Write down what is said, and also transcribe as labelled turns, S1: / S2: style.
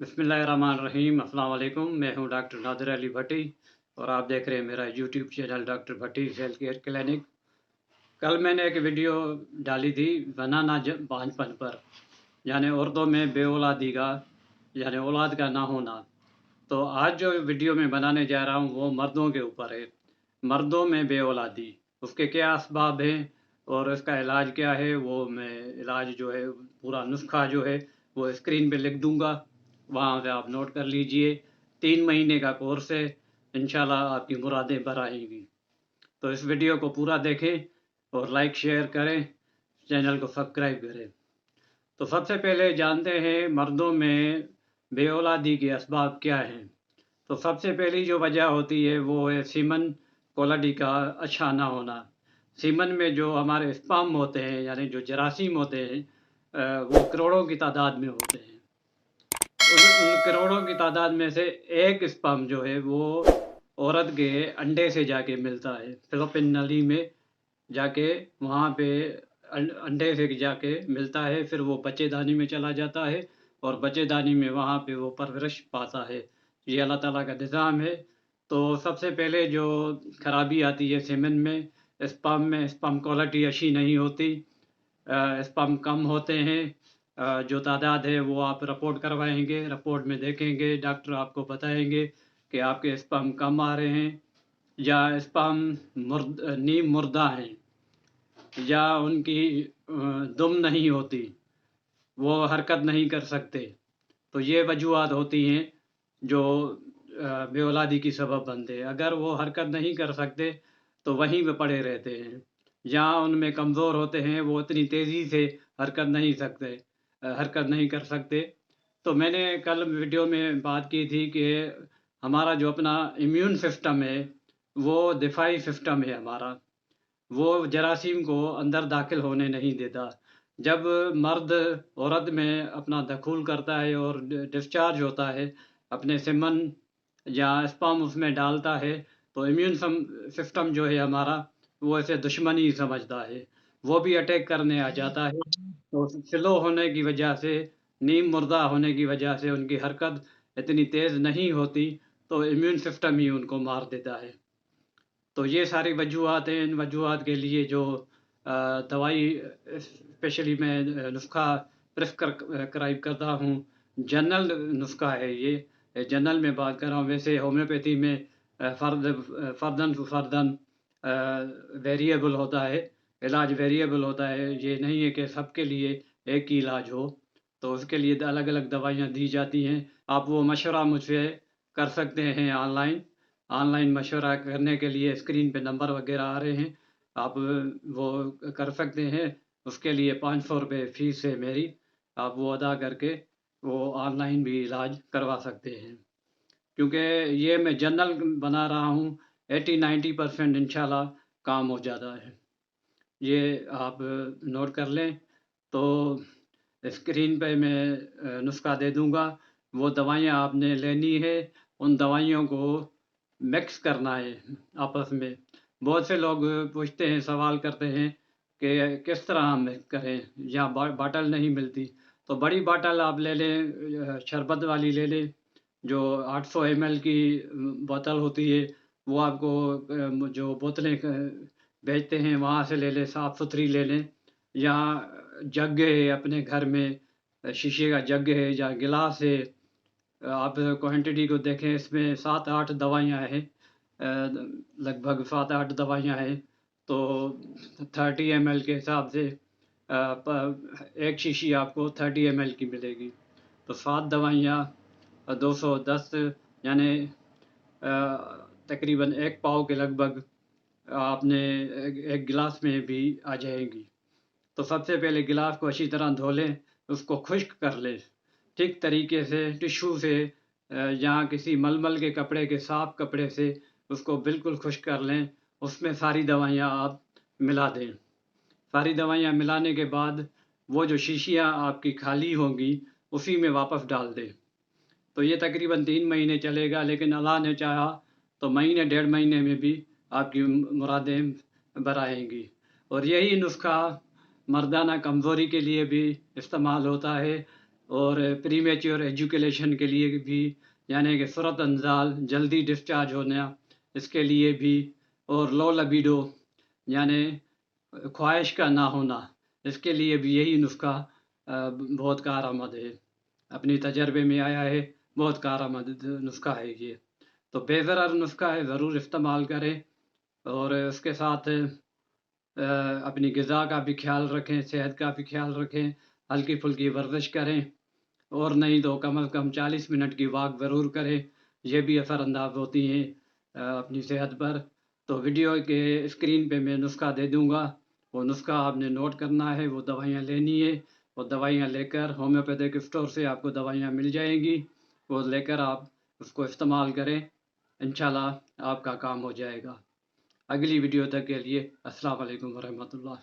S1: बिस्मिल्लाहिर्रहमानिर्रहीम। अस्सलाम वालेकुम। मैं हूं डॉक्टर नादिर अली भट्टी और आप देख रहे हैं मेरा यूट्यूब चैनल डॉक्टर भट्टी हेल्थ केयर क्लिनिक। कल मैंने एक वीडियो डाली थी बनाना बांझपन पर, यानी उर्दू में बेऔलादी का, यानी औलाद का ना होना। तो आज जो वीडियो मैं बनाने जा रहा हूं वो मर्दों के ऊपर है। मर्दों में बेऔलादी, उसके क्या असबाब हैं और इसका इलाज क्या है, वो मैं इलाज जो है पूरा नुस्खा जो है वो स्क्रीन पे लिख दूंगा, वहाँ से आप नोट कर लीजिए। 3 महीने का कोर्स है, इंशाल्लाह आपकी मुरादें बर आएंगी। तो इस वीडियो को पूरा देखें और लाइक शेयर करें, चैनल को सब्सक्राइब करें। तो सबसे पहले जानते हैं मर्दों में बेऔलादी के असबाब क्या हैं। तो सबसे पहली जो वजह होती है वो है सीमन क्वालिटी का अच्छा ना होना। सीमन में जो हमारे स्पर्म होते हैं, यानी जो जरासीम होते हैं, वो करोड़ों की तादाद में होते हैं। उन करोड़ों की तादाद में से एक स्पर्म जो है वो औरत के अंडे से जाके मिलता है, फिलिपिन नली में जाके, वहाँ पे अंडे से जाके मिलता है, फिर वो बच्चेदानी में चला जाता है और बच्चेदानी में वहाँ पे वो परवरिश पाता है। ये अल्लाह ताला का निज़ाम है। तो सबसे पहले जो खराबी आती है सीमेन में, स्पर्म क्वालिटी अच्छी नहीं होती, स्पर्म कम होते हैं। जो तादाद है वो आप रिपोर्ट करवाएंगे, रिपोर्ट में देखेंगे, डॉक्टर आपको बताएंगे कि आपके स्पर्म कम आ रहे हैं या स्पर्म नीम मुर्दा हैं या उनकी दुम नहीं होती, वो हरकत नहीं कर सकते। तो ये वजूहात होती हैं जो बेऔलादी की सबब बनते हैं। अगर वो हरकत नहीं कर सकते तो वहीं पे पड़े रहते हैं। जहाँ उनमें कमज़ोर होते हैं वो इतनी तेज़ी से हरकत नहीं कर सकते। तो मैंने कल वीडियो में बात की थी कि हमारा जो अपना इम्यून सिस्टम है वो दिफाई सिस्टम है हमारा, वो जरासीम को अंदर दाखिल होने नहीं देता। जब मर्द औरत में अपना दखूल करता है और डिस्चार्ज होता है, अपने सेमन या स्पर्म उसमें डालता है, तो इम्यून सिस्टम जो है हमारा वो ऐसे दुश्मनी समझता है, वो भी अटैक करने आ जाता है। तो स्लो होने की वजह से, नीम मुर्दा होने की वजह से उनकी हरकत इतनी तेज़ नहीं होती, तो इम्यून सिस्टम ही उनको मार देता है। तो ये सारी वजूहात हैं। इन वजूहात के लिए जो दवाई स्पेशली मैं नुस्खा प्रिस्क्राइब करता हूँ, जनरल नुस्खा है ये, जनरल में बात कर रहा हूँ। वैसे होम्योपैथी में फर्दन टू फर्दन वेरिएबल होता है, इलाज वेरिएबल होता है। ये नहीं है कि सबके लिए एक ही इलाज हो, तो उसके लिए अलग अलग दवाइयाँ दी जाती हैं। आप वो मशवरा मुझसे कर सकते हैं ऑनलाइन मशवरा करने के लिए स्क्रीन पे नंबर वगैरह आ रहे हैं, आप वो कर सकते हैं। उसके लिए 500 रुपये फ़ीस है मेरी, आप वो अदा करके वो ऑनलाइन भी इलाज करवा सकते हैं। क्योंकि ये मैं जनरल बना रहा हूँ, 80-90% इंशाल्लाह काम हो जाता है। ये आप नोट कर लें। तो स्क्रीन पे मैं नुस्खा दे दूँगा, वो दवाइयाँ आपने लेनी है, उन दवाइयों को मिक्स करना है आपस में। बहुत से लोग पूछते हैं, सवाल करते हैं कि किस तरह हम मिक्स करें, यहाँ बाटल नहीं मिलती। तो बड़ी बाटल आप ले लें, शरबत वाली ले लें, जो 800 ml की बोतल होती है, वो आपको जो बोतलें बेचते हैं वहाँ से ले लें, साफ़ सुथरी ले लें। या जग है अपने घर में, शीशे का जग है या गिलास है, आप क्वांटिटी को देखें, इसमें 7-8 दवाइयाँ हैं, लगभग 7-8 दवाइयाँ हैं। तो 30 ml के हिसाब से एक शीशी आपको 30 ml की मिलेगी। तो 7 दवाइयाँ 210, यानी तकरीबन 1 पाव के लगभग आपने एक गिलास में भी आ जाएगी। तो सबसे पहले गिलास को अच्छी तरह धो लें, उसको खुश्क कर लें ठीक तरीके से, टिश्यू से या किसी मलमल के कपड़े के, साफ कपड़े से उसको बिल्कुल खुश्क कर लें। उसमें सारी दवाइयाँ आप मिला दें। सारी दवाइयाँ मिलाने के बाद वो जो शीशियाँ आपकी खाली होंगी उसी में वापस डाल दें। तो ये तकरीबन 3 महीने चलेगा, लेकिन अल्लाह ने चाहा तो महीने 1.5 महीने में भी आपकी मुरादें बर आएंगी। और यही नुस्खा मर्दाना कमज़ोरी के लिए भी इस्तेमाल होता है اور پری میچور ایجوکیشن کے لیے بھی، یعنی کہ صورت انزال جلدی ڈسچارج ہونا، اس کے لیے بھی، اور لو لبیڈو یعنی خواہش کا نہ ہونا، اس کے لیے بھی یہی نسخہ بہت کارآمد ہے، اپنی تجربے میں آیا ہے، بہت کارآمد نسخہ ہے یہ، تو بے ضرر نسخہ ہے، ضرور استعمال کریں، اور اس کے ساتھ اپنی غذا کا بھی خیال رکھیں، صحت کا بھی خیال رکھیں، ہلکی پھلکی ورزش کریں، اور نہیں تو کم از کم 40 منٹ کی واک ضرور کریں، یہ بھی اثر انداز ہوتی ہیں اپنی صحت پر۔ تو ویڈیو کے اسکرین پہ میں نسخہ دے دوں گا، وہ نسخہ آپ نے نوٹ کرنا ہے، وہ دوائیاں لینی ہے، وہ دوائیاں لے کر ہومیوپیتھک اسٹور سے آپ کو دوائیاں مل جائیں گی، وہ لے کر آپ اس کو استعمال کریں، انشاءاللہ آپ کا کام ہو جائے گا۔ اگلی ویڈیو تک کے لیے السلام علیکم ورحمۃ اللہ۔